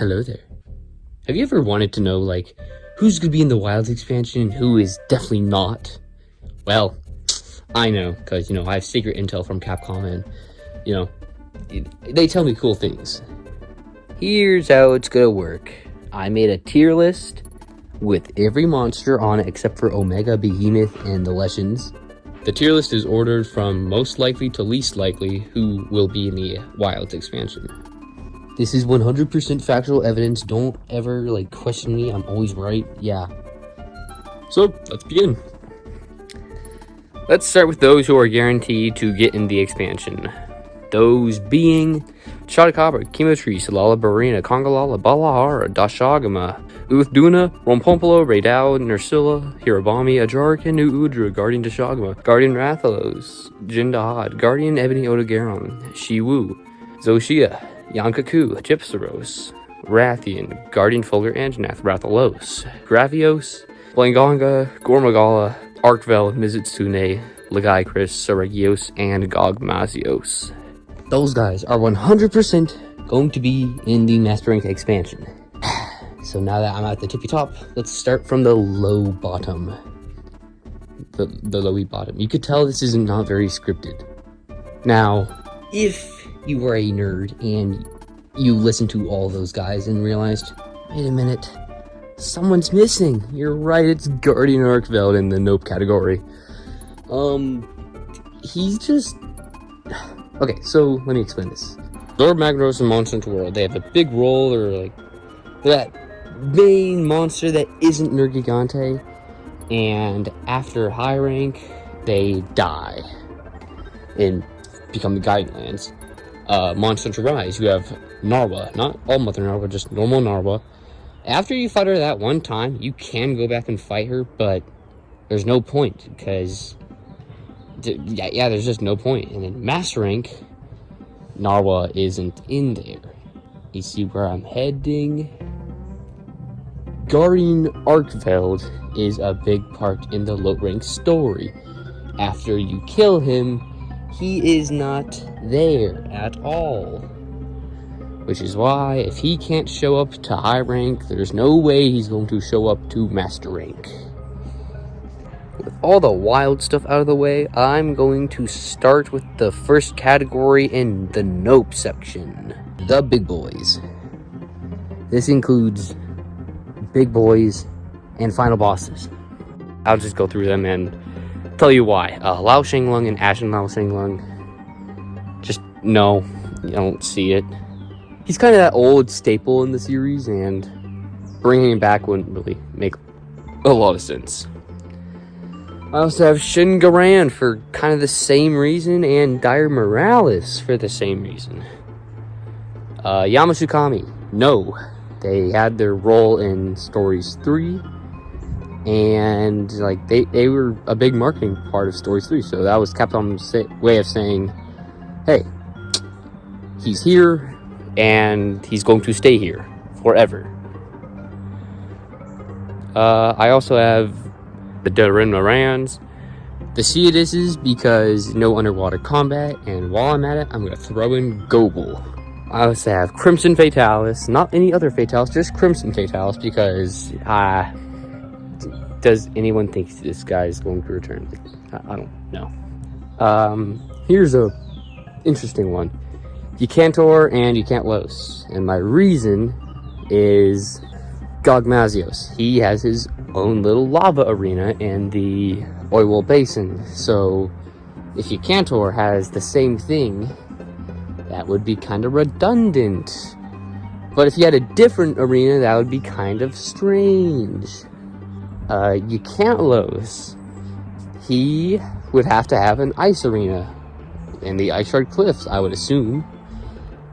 Hello there. Have you ever wanted to know, like, who's going to be in the Wilds expansion and who is definitely not? Well, I know, because, I have secret intel from Capcom and, they tell me cool things. Here's how it's going to work. I made a tier list with every monster on it except for Omega, Behemoth, and the Legends. The tier list is ordered from most likely to least likely who will be in the Wilds expansion. This is 100% factual evidence. Don't ever, question me. I'm always right. Yeah. So, let's begin. Let's start with those who are guaranteed to get in the expansion. Those being Shadakabra, Kimotri, Salala, Barina, Kongalala, Balahara, Dashagama, Uthduna, Rompompolo, Raidao, Nursilla, Hirabami, Ajark, and Udra, Guardian Dashagama, Guardian Rathalos, Jindahad, Guardian Ebony Odogaron, Shiwu, Zoshia, Yankaku, Gypsaros, Rathian, Guardian Fulgur Anjanath, Rathalos, Gravios, Blangonga, Gormagala, Arkvel, Mizutsune, Lagaikris, Saragios, and Gogmazios. Those guys are 100% going to be in the Master Rank expansion. So now that I'm at the tippy top, let's start from the low bottom. The lowy bottom. You could tell this is not very scripted. Now, if you were a nerd and you listened to all those guys and realized, wait a minute, someone's missing. You're right, it's Guardian Arkveld in the nope category. He's just... Okay, so let me explain this. Zord, Magnaros, and Monster Hunter World, they have a big role, or that main monster that isn't Nergigante, and after high rank, they die and become the Guiding Lands. Monster Hunter Rise, you have Narwa, not All Mother Narwa, just normal Narwa. After you fight her that one time, you can go back and fight her, but there's no point, because there's just no point. And in Master Rank, Narwa isn't in there. You see where I'm heading? Guardian Arkveld is a big part in the low rank story. After you kill him, he is not there at all. Which is why, if he can't show up to high rank, there's no way he's going to show up to Master Rank. With all the wild stuff out of the way, I'm going to start with the first category in the Nope section. The Big Boys. This includes Big Boys and Final Bosses. I'll just go through them and tell you why. Lao Shenglong and Ashen Lao Shenglong. Just, no, you don't see it. He's kind of that old staple in the series, and bringing him back wouldn't really make a lot of sense. I also have Shingaran for kind of the same reason, and Dire Morales for the same reason. Yamasukami, no. They had their role in Stories 3, and they were a big marketing part of Stories 3, so that was Capcom's way of saying, hey, he's here, and he's going to stay here forever. I also have the Darin Morans, the Seodises, because no underwater combat, and while I'm at it, I'm going to throw in Gobel. I also have Crimson Fatalis, not any other Fatalis, just Crimson Fatalis, because, does anyone think this guy is going to return? I don't know. Here's a interesting one. You can't Tor and you can't Los, and my reason is Gogmazios. He has his own little lava arena in the Oiwell Basin, so if your Cantor has the same thing, that would be kind of redundant. But if you had a different arena, that would be kind of strange. You can't Los. He would have to have an ice arena in the Ice Shard Cliffs, I would assume.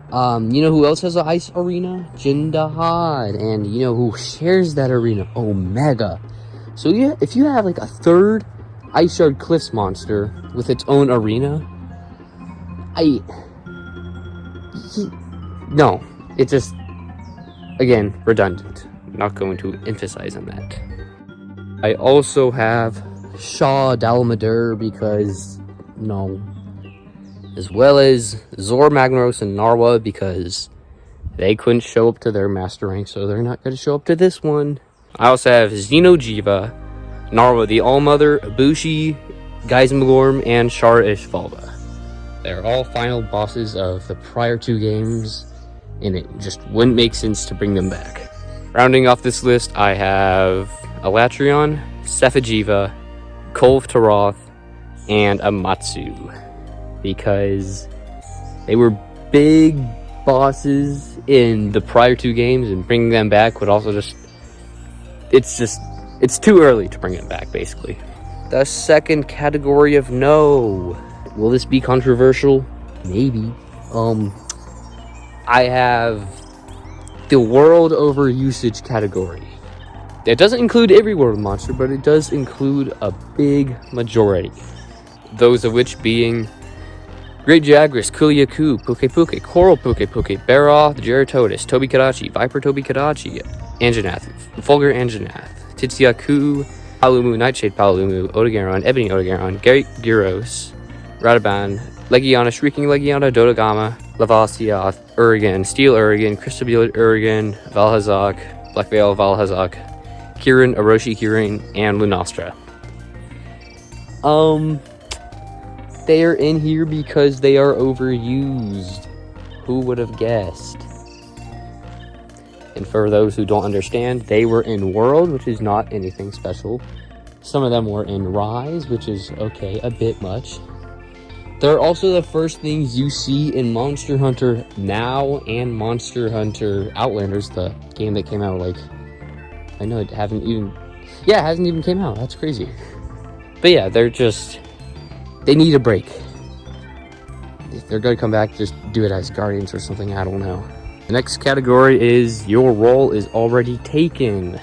You know who else has an ice arena? Jindahad. And you know who shares that arena? Omega. So if you have a third Ice Shard Cliffs monster with its own arena, no, it's just, again, redundant. I'm not going to emphasize on that. I also have Shah Dalmadur because, no. As well as Zor Magnaros and Narwa because They couldn't show up to their master rank, so they're not going to show up to this one. I also have Xenojiva, Narwa the Allmother, Ibushi, Geismagorm, and Shara Ishvalva. They're all final bosses of the prior 2 games, and it just wouldn't make sense to bring them back. Rounding off this list, I have Elatrion, Sephijiva, Kolv Taroth, and Amatsu, because they were big bosses in the prior 2 games, and bringing them back would also it's too early to bring it back, basically. The second category of no. Will this be controversial? Maybe. I have the world over usage category. It doesn't include every world monster, but it does include a big majority. Those of which being Great Jagras, Kuliaku, Puke, Coral Puke, Baroth, Geratodus, Tobi-Kadachi, Viper Tobi-Kadachi, Anjanath, Fulgur Anjanath, Titsiaku, Palumu, Nightshade Palumu, Odogaron, Ebony Odogaron, Gyros, Radaban, Legiana, Shrieking Legiana, Dodogama, Lavasiath, Urigan, Steel Urigan, Crystabulate Urigan, Valhazak, Black Veil Valhazak, Kirin, Orochi Kirin, and Lunastra. They are in here because they are overused. Who would have guessed? And for those who don't understand, they were in World, which is not anything special. Some of them were in Rise, which is, okay, a bit much. They're also the first things you see in Monster Hunter Now and Monster Hunter Outlanders, the game that came out, like, I know it hasn't even came out. That's crazy. But yeah, they need a break. If they're gonna come back, just do it as Guardians or something, I don't know. The next category is your role is already taken.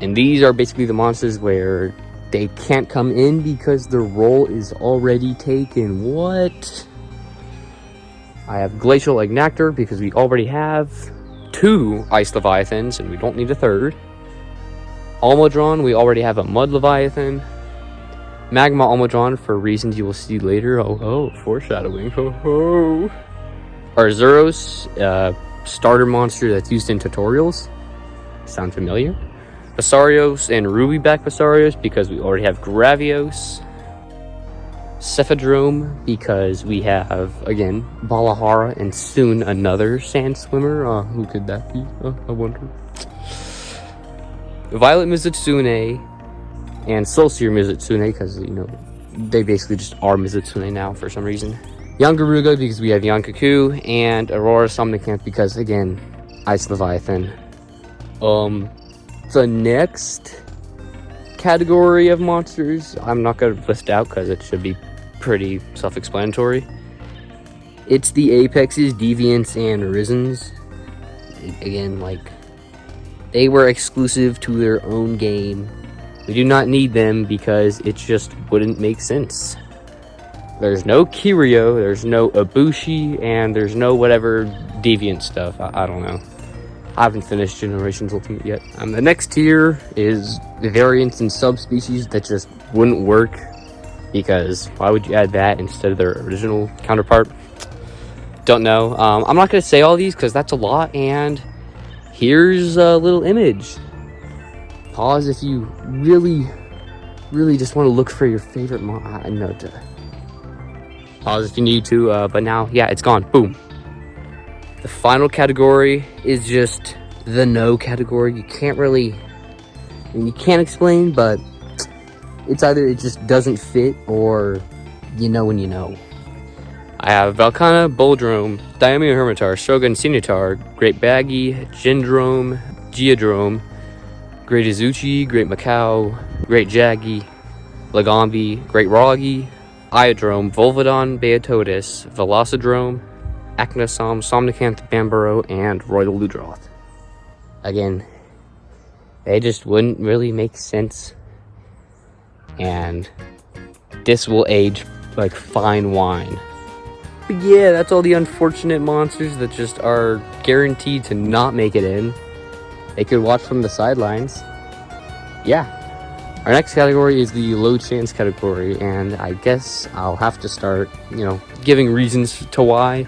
And these are basically the monsters where they can't come in because their role is already taken. What? I have Glacial Ignactor because we already have 2 Ice Leviathans and we don't need a 3rd. Almudron, we already have a Mud Leviathan. Magma Almudron for reasons you will see later. Oh, foreshadowing. Oh. Arzuros, starter monster that's used in tutorials. Sound familiar? Basarios and Rubyback Basarios because we already have Gravios. Cephadrome because we have, again, Balahara and soon another sand swimmer. Who could that be? I wonder. Violet Mizutsune and Soulseer Mizutsune because, you know, they basically just are Mizutsune now for some reason. Yangaruga because we have Yankaku, and Aurora Somnicanth because, again, Ice Leviathan. The next category of monsters, I'm not going to list out because it should be pretty self-explanatory. It's the Apexes, Deviants, and Arisens. Again, like, they were exclusive to their own game. We do not need them because it just wouldn't make sense. There's no Kiryu, there's no Ibushi, and there's no whatever deviant stuff. I don't know. I haven't finished Generations Ultimate yet. The next tier is the variants and subspecies that just wouldn't work because why would you add that instead of their original counterpart? Don't know. I'm not going to say all these because that's a lot, and here's a little image. Pause if you really just want to look for your favorite Pause if you need to, but now, yeah, it's gone. Boom. The final category is just the no category. You can't really, you can't explain, but it's either it just doesn't fit or you know when you know. I have Valkana, Boldrome, Daimyo Hermitar, Shogun Sinitar, Great Baggy, Gendrome, Geodrome, Great Izuchi, Great Macau, Great Jaggy, Lagombi, Great Roggy, Iodrome, Volvodon, Beatotis, Velocidrome, Acnosom, Somnicanth, Bambaro, and Royal Ludroth. Again, they just wouldn't really make sense. And this will age like fine wine. But yeah, that's all the unfortunate monsters that just are guaranteed to not make it in. They could watch from the sidelines. Yeah. Our next category is the low chance category, and I guess I'll have to start, giving reasons to why.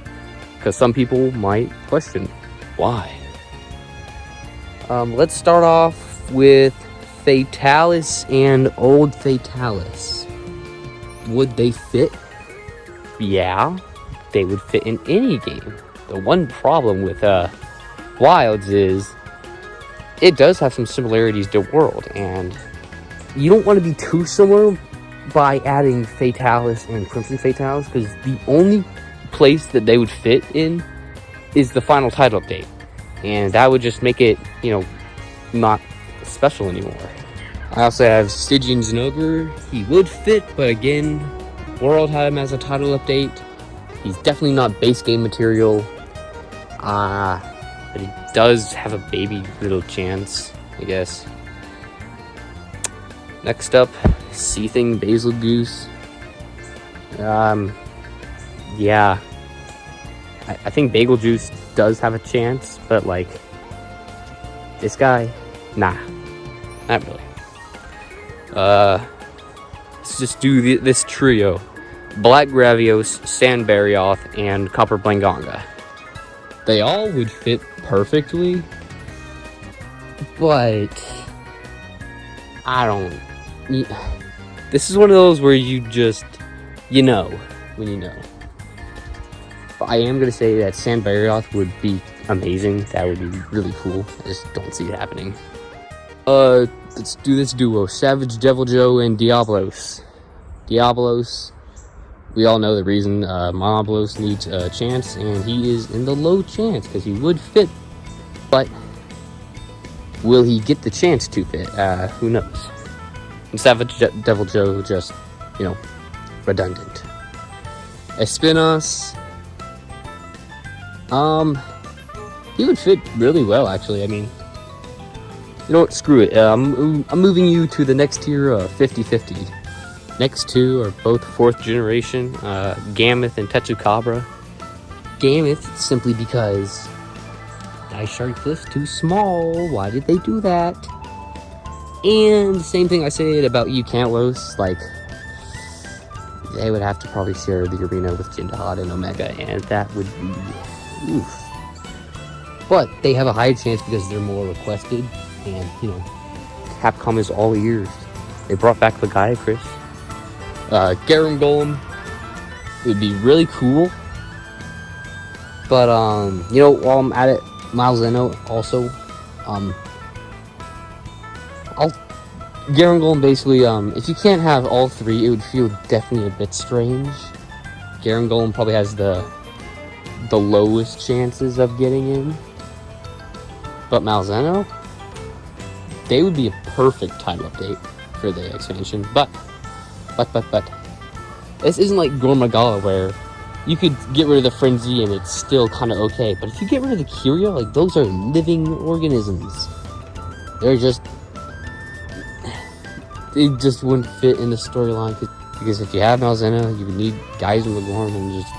because some people might question why. Let's start off with Fatalis and Old Fatalis. Would they fit? Yeah, they would fit in any game. The one problem with Wilds is it does have some similarities to World, and you don't want to be too similar by adding Fatalis and Crimson Fatalis, because the only place that they would fit in is the final title update, and that would just make it, not special anymore. I also have Stygian Zinogre. He would fit, but again, World had him as a title update. He's definitely not base game material, but he does have a baby little chance, I guess. Next up, Seething Basil Goose. Yeah, I think Bagel Juice does have a chance, but like this guy, nah, not really. Let's just do this trio: Black Gravios, Sandbarioth, and Copper Blanganga. They all would fit perfectly, but I don't. This is one of those where you just, when you know. But I am gonna say that Sandbarioth would be amazing. That would be really cool. I just don't see it happening. Let's do this duo: Savage Devil Joe and Diablos. Diablos, we all know the reason. Monoblos needs a chance, and he is in the low chance because he would fit. But will he get the chance to fit? Who knows? And Savage Devil Joe just, redundant. Espinos, he would fit really well, actually. I mean, you know what? Screw it. I'm moving you to the next tier of 50-50. Next two are both 4th generation, Gammoth and Tetsucabra. Gammoth, simply because Dice Shark Cliff's too small. Why did they do that? And same thing I said about Eucantlos, like, they would have to probably share the arena with Jindahad and Omega, and that would be oof. But they have a higher chance because they're more requested, and, Capcom is all ears. They brought back the Gaia Chris. Garum Golem would be really cool. But, while I'm at it, Malzeno also, Garum Golem basically, if you can't have all three, it would feel definitely a bit strange. Garum Golem probably has the lowest chances of getting in. But Malzeno, they would be a perfect title update for the expansion. But, this isn't like Gormagala where you could get rid of the Frenzy and it's still kind of okay. But if you get rid of the Curio, like, those are living organisms. They just wouldn't fit in the storyline. Because if you have Malzeno, you would need Geyser Magorm and just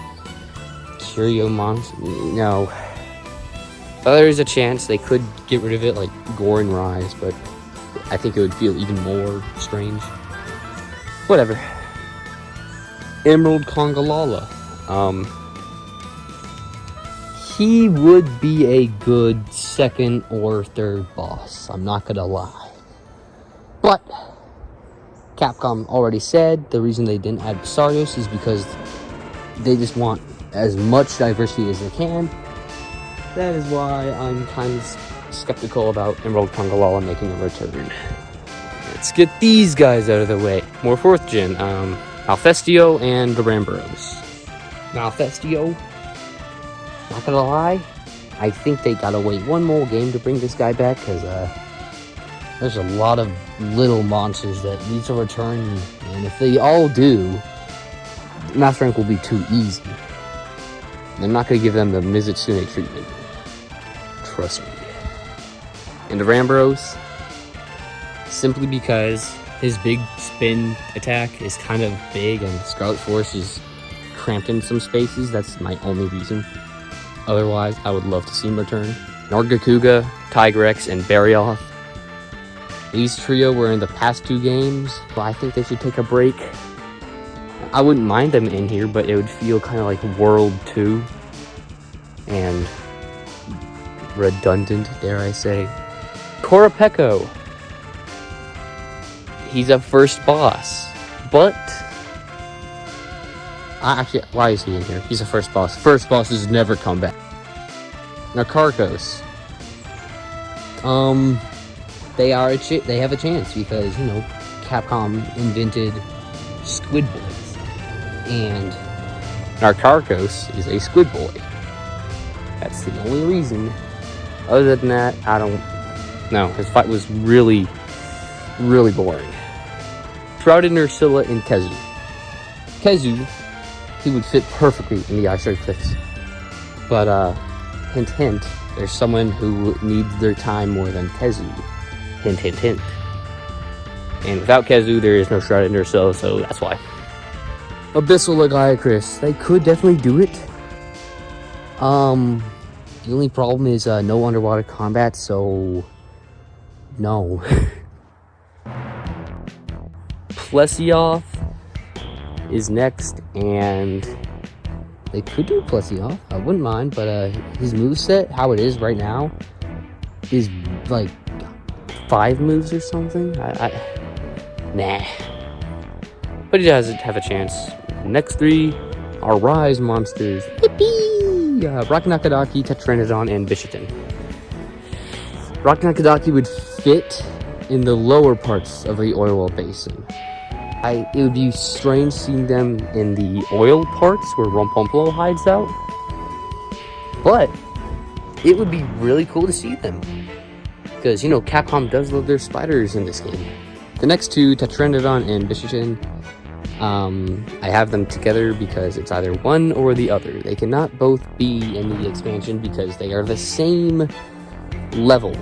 Curio monster. No. But there is a chance they could get rid of it, like Gore and Rise, but I think it would feel even more strange. Whatever. Emerald Congalala. He would be a good 2nd or 3rd boss, I'm not gonna lie. But Capcom already said the reason they didn't add Basardos is because they just want as much diversity as they can. That is why I'm kind of skeptical about Emerald Congalala making a return. Let's get these guys out of the way. More 4th gen, Malfestio and the Rambros. Malfestio, not gonna lie, I think they gotta wait one more game to bring this guy back, because there's a lot of little monsters that need to return, and if they all do, Master Rank will be too easy. They're not gonna give them the Mizutsune treatment. Trust me. And the Rambros, simply because his big spin attack is kind of big and Scarlet Force is cramped in some spaces. That's my only reason. Otherwise, I would love to see him return. Nargacuga, Tigrex, and Barioth. These trio were in the past 2 games, but I think they should take a break. I wouldn't mind them in here, but it would feel kind of like World 2. and redundant, dare I say. Korapeko. He's a first boss, but actually, why is he in here? He's a first boss. First bosses never come back. Narcarcos. They have a chance because, you know, Capcom invented Squid Boys, and Narcarcos is a Squid Boy. That's the only reason. Other than that, I don't know. His fight was really, really boring. Shrouded Ursula and Kezu. Kezu, he would fit perfectly in the Ice Red Cliffs. But, hint, hint, there's someone who needs their time more than Kezu. Hint, hint, hint. And without Kezu, there is no Shrouded Ursula, so that's why. Abyssal Lagiacrus. They could definitely do it. The only problem is no underwater combat, so no. Plesioth is next, and they could do Plesioth. I wouldn't mind, but his moveset, how it is right now, is like 5 moves or something. Nah. But he does have a chance. Next 3 are Rise monsters. Yippee! Rakanakadaki, Tetranodon, and Bishitin. Rakanakadaki would fit in the lower parts of the oil basin. It would be strange seeing them in the oil parts where Rompompolo hides out. But it would be really cool to see them. Because, you know, Capcom does love their spiders in this game. The next 2, Tetranodon and Bishitin, I have them together because it's either one or the other. They cannot both be in the expansion because they are the same level.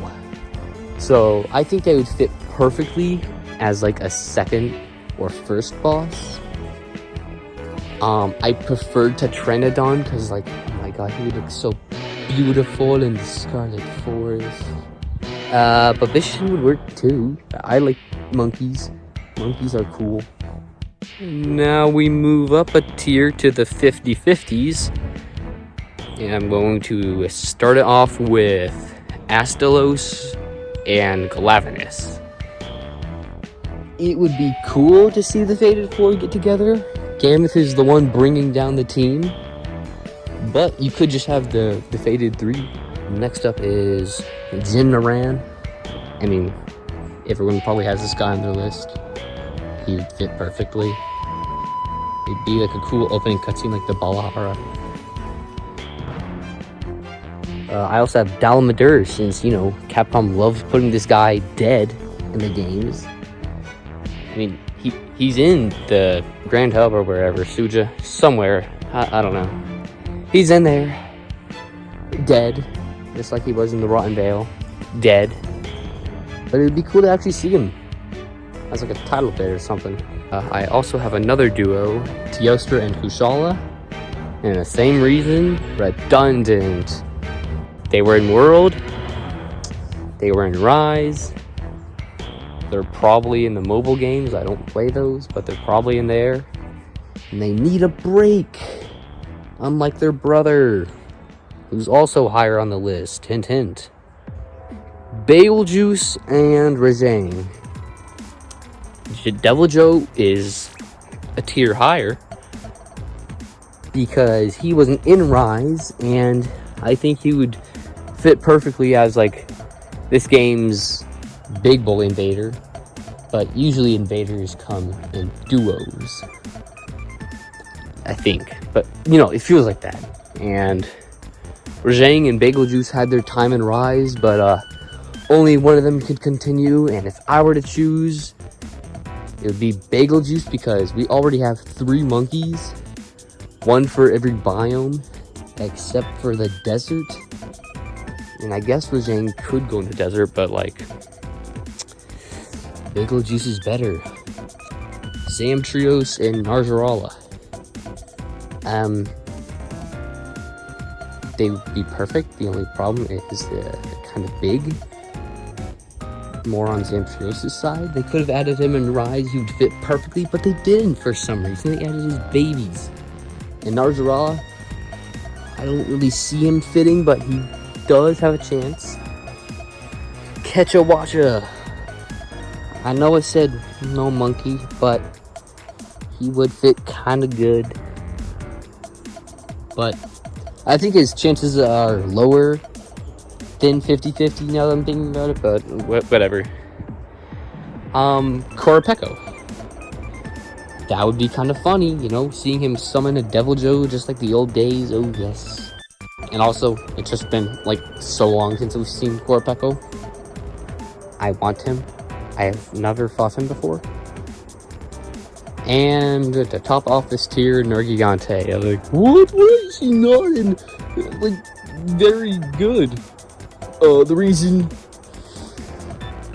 So I think they would fit perfectly as like a second or first boss. I preferred Tetranodon because, like, oh my god, he would look so beautiful in the Scarlet Forest. But Bishitin would work too. I like monkeys. Monkeys are cool. Now we move up a tier to the 50/50s. And I'm going to start it off with Astalos and Glavenus. It would be cool to see the Fated 4 get together. Gameth is the one bringing down the team. But you could just have the Fated 3. Next up is Jinnaran. I mean, everyone probably has this guy on their list. He would fit perfectly. It'd be like a cool opening cutscene like the Balahara. I also have Dalmadur, since, you know, Capcom loves putting this guy dead in the games. I mean, he's in the Grand Hub or wherever, Suja, somewhere. I don't know. He's in there. Dead. Just like he was in the Rotten Vale. Dead. But it would be cool to actually see him as like a title bit or something. I also have another duo, Teostra and Kushala. And the same reason, redundant. They were in World. They were in Rise. They're probably in the mobile games. I don't play those, but they're probably in there. And they need a break. Unlike their brother, who's also higher on the list. Hint, hint. Betelgeuse and Rajang. Devil Joe is a tier higher because he wasn't in Rise, and I think he would fit perfectly as like this game's big bull invader. But usually invaders come in duos, I think. But, you know, it feels like that. And Rajang and Betelgeuse had their time in Rise, but only one of them could continue. And if I were to choose, it would be Betelgeuse because we already have 3 monkeys, 1 for every biome except for the desert. And I guess Rajang could go in the desert, but like, Betelgeuse is better. Zamtrios and Narjarala. They would be perfect. The only problem is they're kind of big. More on Zamtrios' side. They could have added him in Rise. He would fit perfectly, but they didn't for some reason. They added his babies. And Narjarala, I don't really see him fitting, but he does have a chance. Catcha Watcha. I know it said no monkey, but he would fit kind of good. But I think his chances are lower than 50-50 now that I'm thinking about it, but whatever. Korapeko. That would be kind of funny, you know, seeing him summon a Devil Joe just like the old days. Oh, yes. And also, it's just been, like, so long since we've seen Korapeko. I want him. I have never fought him before. And to top off this tier, Nergigante. I'm like, what? Why is he not in, like, very good? The reason...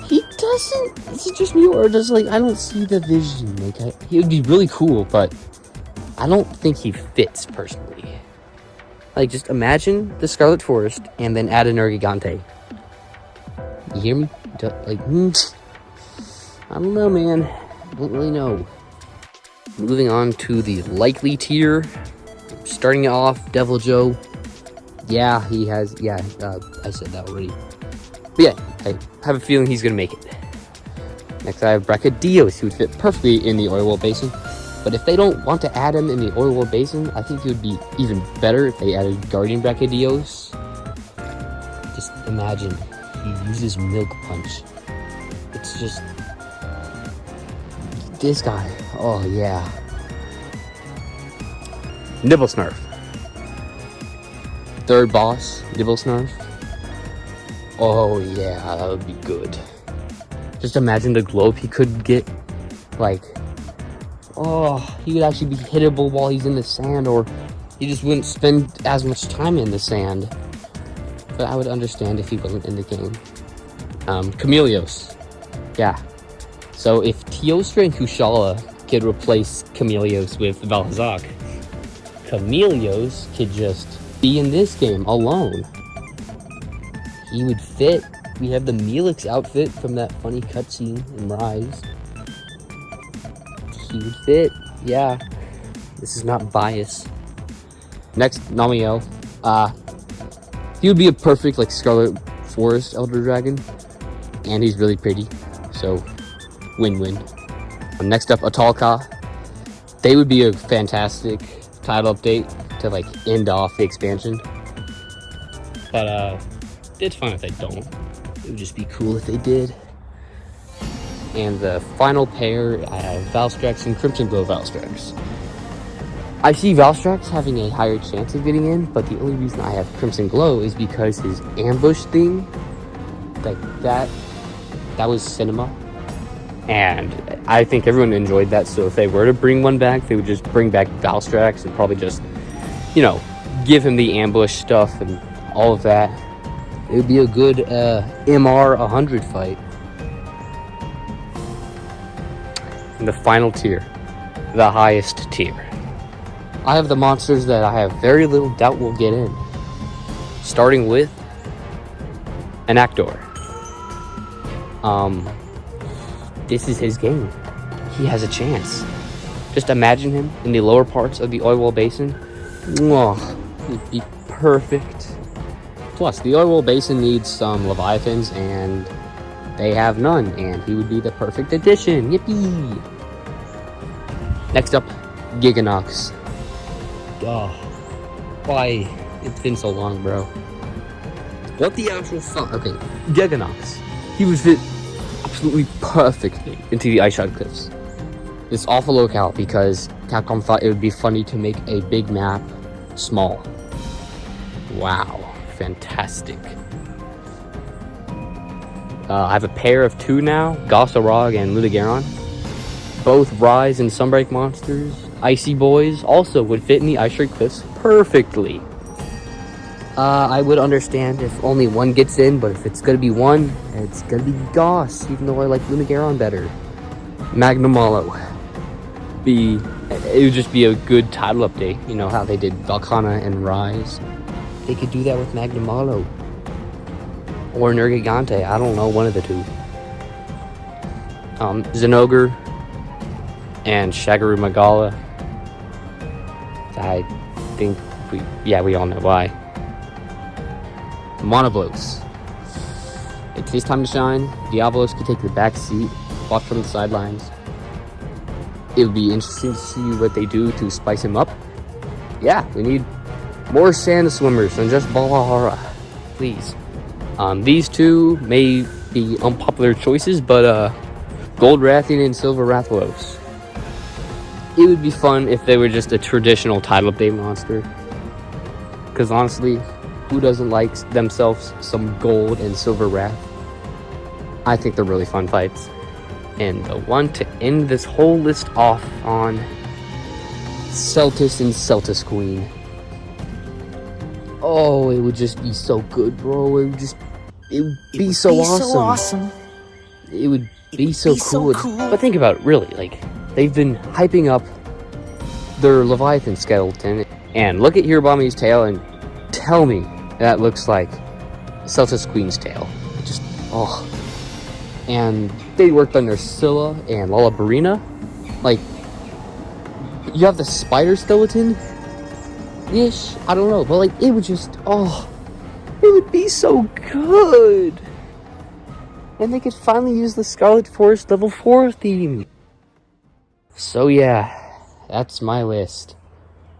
He doesn't... Is it just me, or just, like, I don't see the vision. Like, he would be really cool, but I don't think he fits, personally. Like, just imagine the Scarlet Forest, and then add a Nergigante. You hear me? Like, I don't know, man. I don't really know. Moving on to the likely tier. Starting it off, Devil Joe. Yeah, he has... Yeah, I said that already. But yeah, I have a feeling he's going to make it. Next, I have Brachydios, who would fit perfectly in the Oil Well Basin. But if they don't want to add him in the Oil Well Basin, I think it would be even better if they added Guardian Brachydios. Just imagine, he uses Milk Punch. It's just... This guy, oh yeah. Nibblesnarf. Third boss, Nibblesnarf. Oh yeah, that would be good. Just imagine the globe he could get. Like, oh, he would actually be hittable while he's in the sand, or he just wouldn't spend as much time in the sand. But I would understand if he wasn't in the game. Chameleos. Yeah. So if Teostra and Kushala could replace Chameleos with Valazak, Chameleos could just be in this game alone. He would fit. We have the Melix outfit from that funny cutscene in Rise. He would fit. Yeah. This is not bias. Next, Namiel. He would be a perfect, like, Scarlet Forest Elder Dragon. And he's really pretty. So, win-win. Next up, Atalka. They would be a fantastic title update to, like, end off the expansion. But, it's fine if they don't. It would just be cool if they did. And the final pair, I have Valstrax and Crimson Glow Valstrax. I see Valstrax having a higher chance of getting in, but the only reason I have Crimson Glow is because his ambush thing, like that was cinema. And I think everyone enjoyed that, so if they were to bring one back, they would just bring back Valstrax and probably just, you know, give him the ambush stuff and all of that. It would be a good MR 100 fight. And the final tier, the highest tier. I have the monsters that I have very little doubt will get in. Starting with an Actor. This is his game. He has a chance. Just imagine him in the lower parts of the Oil Well Basin. Oh, he'd be perfect. Plus, the Oil Well Basin needs some Leviathans, and they have none, and he would be the perfect addition. Yippee! Next up, Giganox. Oh, why? It's been so long, bro. What the actual fuck? Okay, Giganox. He would fit absolutely perfectly into the Ice Shot Cliffs. It's awful locale because Capcom thought it would be funny to make a big map small. Wow, fantastic. I have a pair of two now, Gossarog and Ludigaron. Both Rise and Sunbreak monsters. Icy Boys also would fit in the Ice Shard Cliffs perfectly. I would understand if only one gets in, but if it's gonna be one, it's gonna be Goss, even though I like Ludigaron better. Magnamalo. It would just be a good title update. You know how they did Valkana and Rise? They could do that with Magnamalo. Or Nergigante, I don't know, one of the two. Zinogre and Shagaru Magala. I think we all know why. Monoblos. It's his time to shine. Diablos could take the back seat, watch from the sidelines. It would be interesting to see what they do to spice him up. Yeah, we need more sand swimmers than just Balahara, please. These two may be unpopular choices, but Gold Rathian and Silver Rathalos. It would be fun if they were just a traditional title update monster. Because honestly, who doesn't like themselves some Gold and Silver Wrath? I think they're really fun fights. And the one to end this whole list off on, Celtis and Celtis Queen. Oh, it would just be so good, bro. It would be so awesome. It would be so cool. But think about it, really. Like, they've been hyping up their Leviathan skeleton. And look at Hirobami's tail and tell me that looks like Celtis Queen's tail. It just, oh. And they worked on their Scylla and Lullabarina. Like, you have the spider skeleton-ish? I don't know. But, like, it would just, oh. It would be so good. And they could finally use the Scarlet Forest level 4 theme. So, yeah. That's my list.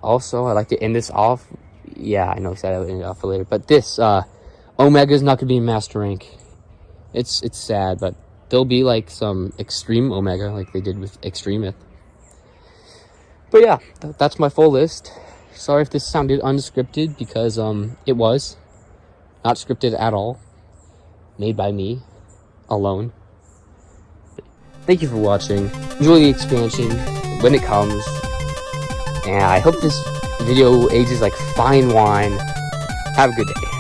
Also, I'd like to end this off. Yeah, I know I said I would end it off for later. But this, Omega's not going to be in Master Rank. It's sad, but there'll be like some extreme Omega like they did with Extremeth. But yeah, that's my full list. Sorry if this sounded unscripted because it was not scripted at all. Made by me alone. Thank you for watching. Enjoy the expansion when it comes. And I hope this video ages like fine wine. Have a good day.